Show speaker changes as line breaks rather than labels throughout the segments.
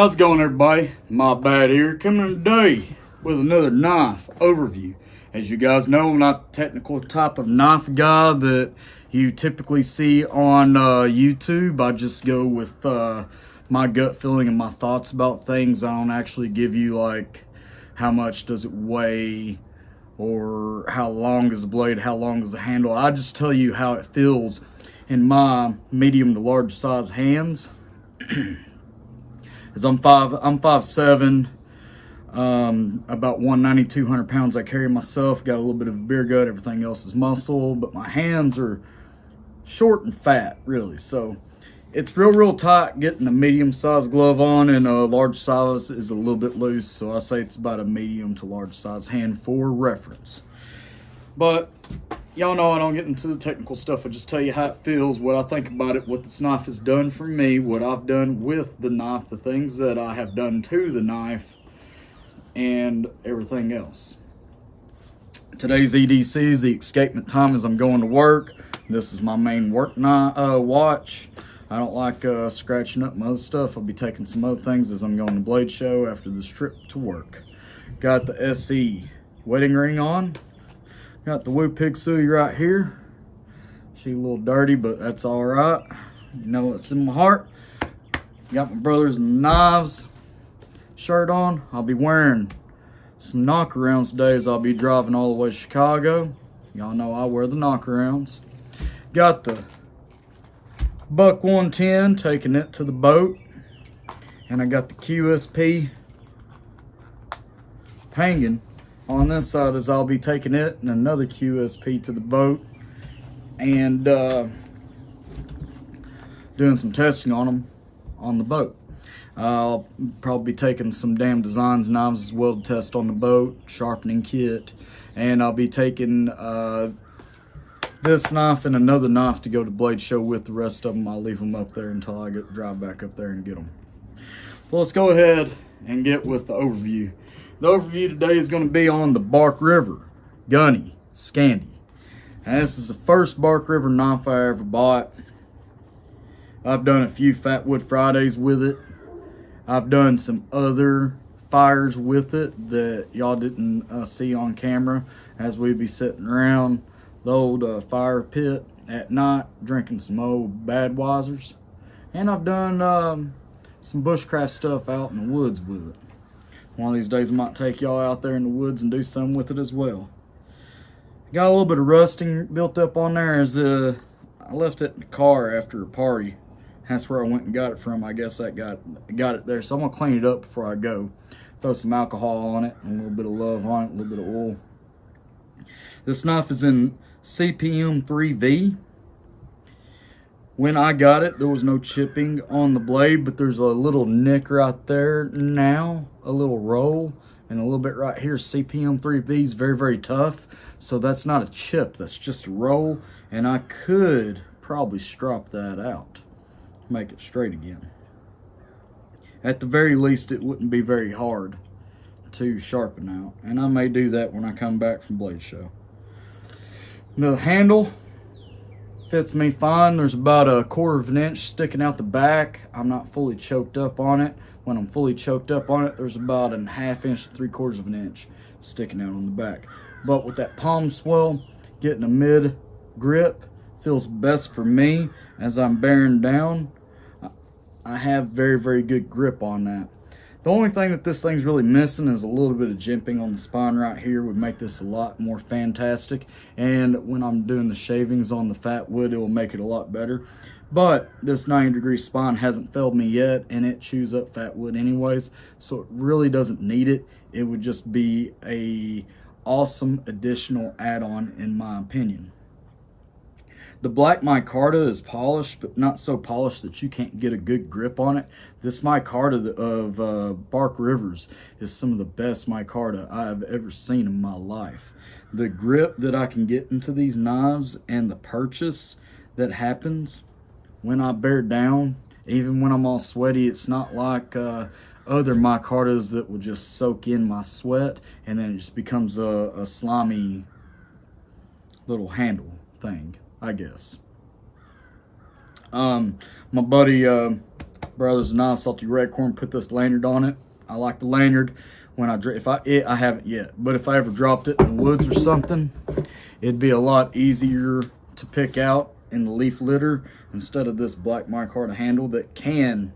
How's it going, everybody? My bad here. Coming today with another knife overview. As you guys know, I'm not the technical type of knife guy that you typically see on YouTube. I just go with my gut feeling and my thoughts about things. I don't actually give you like how much does it weigh or how long is the blade, how long is the handle. I just tell you how it feels in my medium to large size hands. Because I'm 5'7", about 190, 200 pounds. I carry myself, got a little bit of a beer gut, everything else is muscle, but my hands are short and fat, really. So it's real tight getting a medium size glove on, and a large size is a little bit loose. So I say it's about a medium to large size hand for reference. But y'all know I don't get into the technical stuff. I just tell you how it feels, what I think about it, what this knife has done for me, what I've done with the knife, the things that I have done to the knife, and everything else. Today's EDC is the escapement time as I'm going to work. This is my main work watch. I don't like scratching up my other stuff. I'll be taking some other things as I'm going to Blade Show after this trip to work. Got the SE wedding ring on. Got the Woo Pig Sui right here. She's a little dirty, but that's all right. You know it's in my heart. Got my Brothers and Knives shirt on. I'll be wearing some knockarounds today as I'll be driving all the way to Chicago. Y'all know I wear the knockarounds. Got the Buck 110, taking it to the boat. And I got the QSP hanging on this side as I'll be taking it and another QSP to the boat and doing some testing on them on the boat. I'll probably be taking some Damn Designs knives as well to test on the boat, sharpening kit, and I'll be taking this knife and another knife to go to Blade Show with. The rest of them I'll leave them up there until I drive back up there and get them. Well, let's go ahead and get with the overview. The overview today is going to be on the River Gunny Scandi. And this is the first River knife I ever bought. I've done a few Fat Wood Fridays with it. I've done some other fires with it that y'all didn't see on camera as we'd be sitting around the old fire pit at night drinking some old Badweisers. And I've done some bushcraft stuff out in the woods with it. One of these days I might take y'all out there in the woods and do something with it as well. Got a little bit of rusting built up on there as I left it in the car after a party. That's where I went and got it from. I guess I got it there. So I'm going to clean it up before I go. Throw some alcohol on it, and a little bit of love on it, a little bit of oil. This knife is in CPM 3V. When I got it, there was no chipping on the blade, but there's a little nick right there now, a little roll, and a little bit right here. CPM 3V is very tough, so that's not a chip, that's just a roll, and I could probably strop that out, make it straight again. At the very least, it wouldn't be very hard to sharpen out, and I may do that when I come back from Blade Show. Now, the handle fits me fine. There's about 1/4 of an inch sticking out the back. I'm not fully choked up on it. When I'm fully choked up on it, there's about 1/2 inch to 3/4 of an inch sticking out on the back. But with that palm swell, getting a mid grip feels best for me as I'm bearing down. I have very good grip on that. The only thing that this thing's really missing is a little bit of jimping on the spine right here. Would make this a lot more fantastic. And when I'm doing the shavings on the fat wood, it will make it a lot better. But this 90-degree spine hasn't failed me yet, and it chews up fat wood anyways. So it really doesn't need it. It would just be a awesome additional add-on in my opinion. The black micarta is polished, but not so polished that you can't get a good grip on it. This micarta of Bark Rivers is some of the best micarta I've ever seen in my life. The grip that I can get into these knives and the purchase that happens when I bear down, even when I'm all sweaty, it's not like other micartas that will just soak in my sweat and then it just becomes a slimy little handle thing, I guess. My buddy Brothers Knife Salty Redcorn put this lanyard on it. I like the lanyard. When I haven't yet, but if I ever dropped it in the woods or something, it'd be a lot easier to pick out in the leaf litter instead of this black micarta handle that can,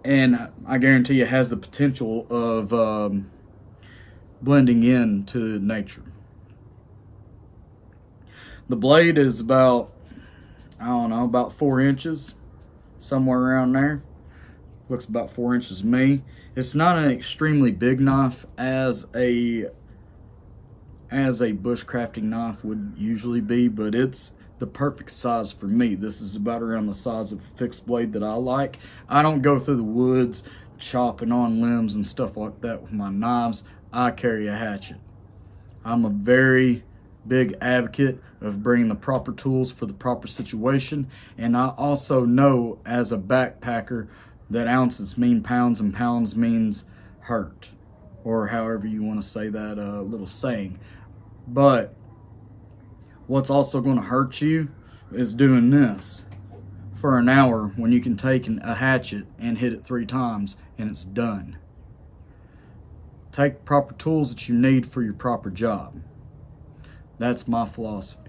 and I guarantee you has the potential of blending into nature. The blade is about, I don't know, about 4 inches, somewhere around there. Looks about 4 inches to me. It's not an extremely big knife as a bushcrafting knife would usually be, but it's the perfect size for me. This is about around the size of a fixed blade that I like. I don't go through the woods chopping on limbs and stuff like that with my knives. I carry a hatchet. I'm a very big advocate of bringing the proper tools for the proper situation, and I also know as a backpacker that ounces mean pounds and pounds means hurt, or however you want to say that little saying. But what's also going to hurt you is doing this for an hour when you can take a hatchet and hit it 3 times and it's done. Take the proper tools that you need for your proper job. That's my philosophy.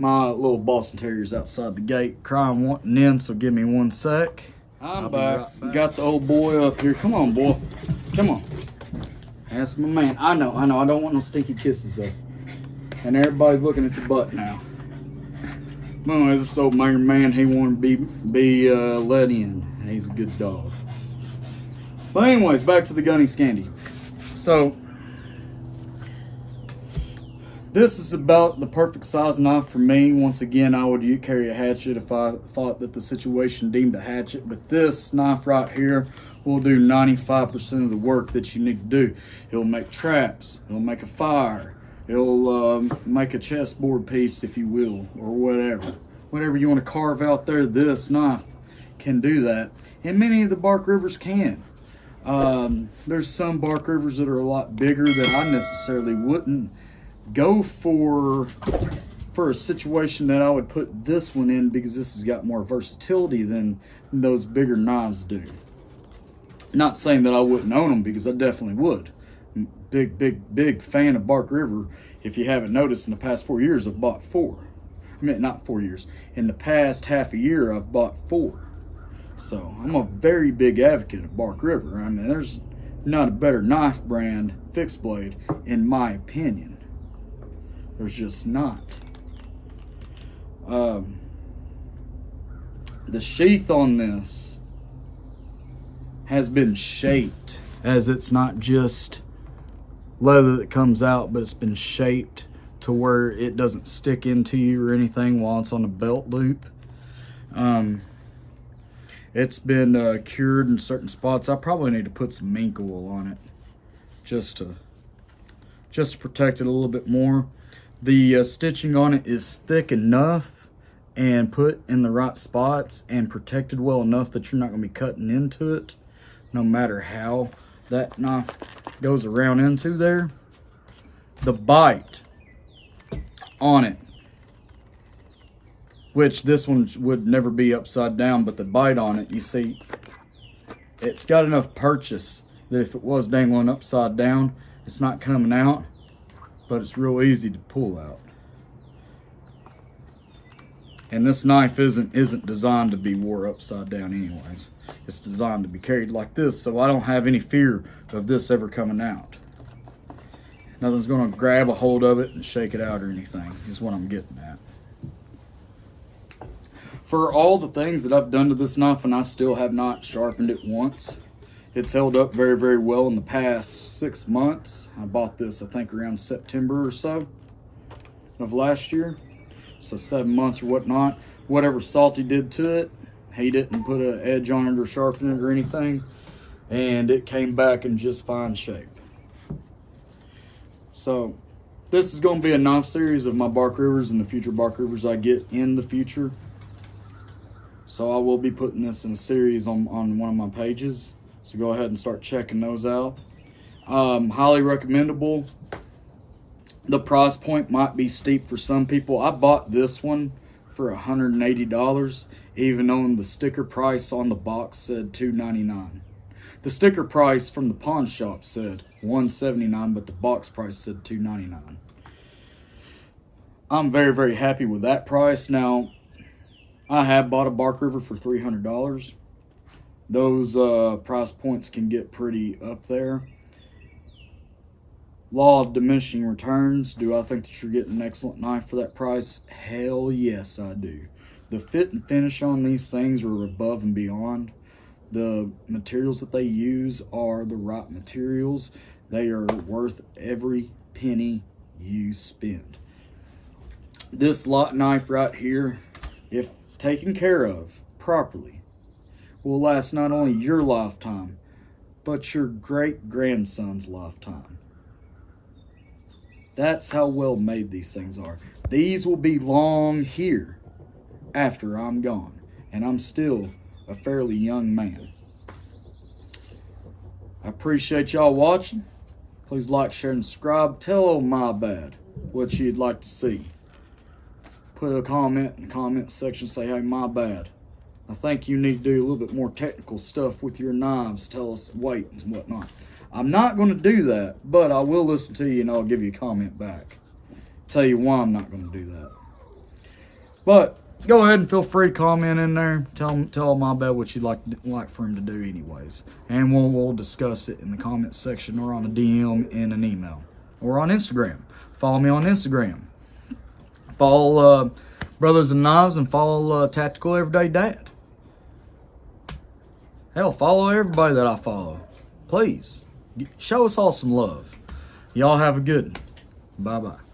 My little Boston Terrier's outside the gate crying wanting in, so give me 1 sec. I'm back. Right. Got the old boy up here. Come on, boy. Come on. That's my man. I know. I don't want no stinky kisses though. And everybody's looking at your butt now. No, this old man, he wanted to be let in. He's a good dog. But anyways, back to the Gunny Scandi. So this is about the perfect size knife for me. Once again, I would carry a hatchet if I thought that the situation deemed a hatchet. But this knife right here will do 95% of the work that you need to do. It'll make traps. It'll make a fire. It'll make a chessboard piece, if you will, or whatever. Whatever you want to carve out there, this knife can do that. And many of the bark rivers can. There's some bark rivers that are a lot bigger that I necessarily wouldn't go for a situation that I would put this one in, because this has got more versatility than those bigger knives do. Not saying that I wouldn't own them, because I definitely would. Big fan of Bark River. If you haven't noticed, in the past 4 years I've bought 4. I mean, not 4 years. In the past half a year I've bought 4. So I'm a very big advocate of Bark River. I mean, there's not a better knife brand, fixed blade, in my opinion. There's just not. The sheath on this has been shaped, as it's not just leather that comes out, but it's been shaped to where it doesn't stick into you or anything while it's on a belt loop. It's been cured in certain spots. I probably need to put some mink oil on it just to protect it a little bit more. The stitching on it is thick enough and put in the right spots and protected well enough that you're not going to be cutting into it, no matter how that knife goes around into there. The bite on it, which this one would never be upside down, but the bite on it, you see, it's got enough purchase that if it was dangling upside down, it's not coming out, but it's real easy to pull out. And this knife isn't designed to be wore upside down anyways. It's designed to be carried like this, so I don't have any fear of this ever coming out. Nothing's going to grab a hold of it and shake it out or anything, is what I'm getting at. For all the things that I've done to this knife, and I still have not sharpened it once, it's held up very, very well in the past 6 months. I bought this, I think, around September or so of last year. So 7 months or whatnot. Whatever Salty did to it, he didn't put an edge on it or sharpen it or anything. And it came back in just fine shape. So this is going to be a knife series of my Bark Rivers and the future Bark Rivers I get in the future. So I will be putting this in a series on one of my pages. So go ahead and start checking those out. Highly recommendable. The price point might be steep for some people. I bought this one for $180, even though the sticker price on the box said $299. The sticker price from the pawn shop said $179, but the box price said $299. I'm very, very happy with that price. Now, I have bought a Bark River for $300. Those price points can get pretty up there. Law of diminishing returns. Do I think that you're getting an excellent knife for that price? Hell yes, I do. The fit and finish on these things are above and beyond. The materials that they use are the right materials. They are worth every penny you spend. This lot knife right here, if taken care of properly, will last not only your lifetime, but your great-grandson's lifetime. That's how well made these things are. These will be long here after I'm gone, and I'm still a fairly young man. I appreciate y'all watching. Please like, share, and subscribe. Tell old My Bad what you'd like to see. Put a comment in the comment section, say, hey, my bad. I think you need to do a little bit more technical stuff with your knives. Tell us weight and whatnot. I'm not going to do that, but I will listen to you and I'll give you a comment back. Tell you why I'm not going to do that. But go ahead and feel free to comment in there. Tell My Bad what you'd like for him to do anyways. And we'll discuss it in the comment section or on a DM in an email. Or on Instagram. Follow me on Instagram. Follow Brothers and Knives and follow Tactical Everyday Dad. Hell, follow everybody that I follow. Please. Show us all some love. Y'all have a good one. Bye-bye.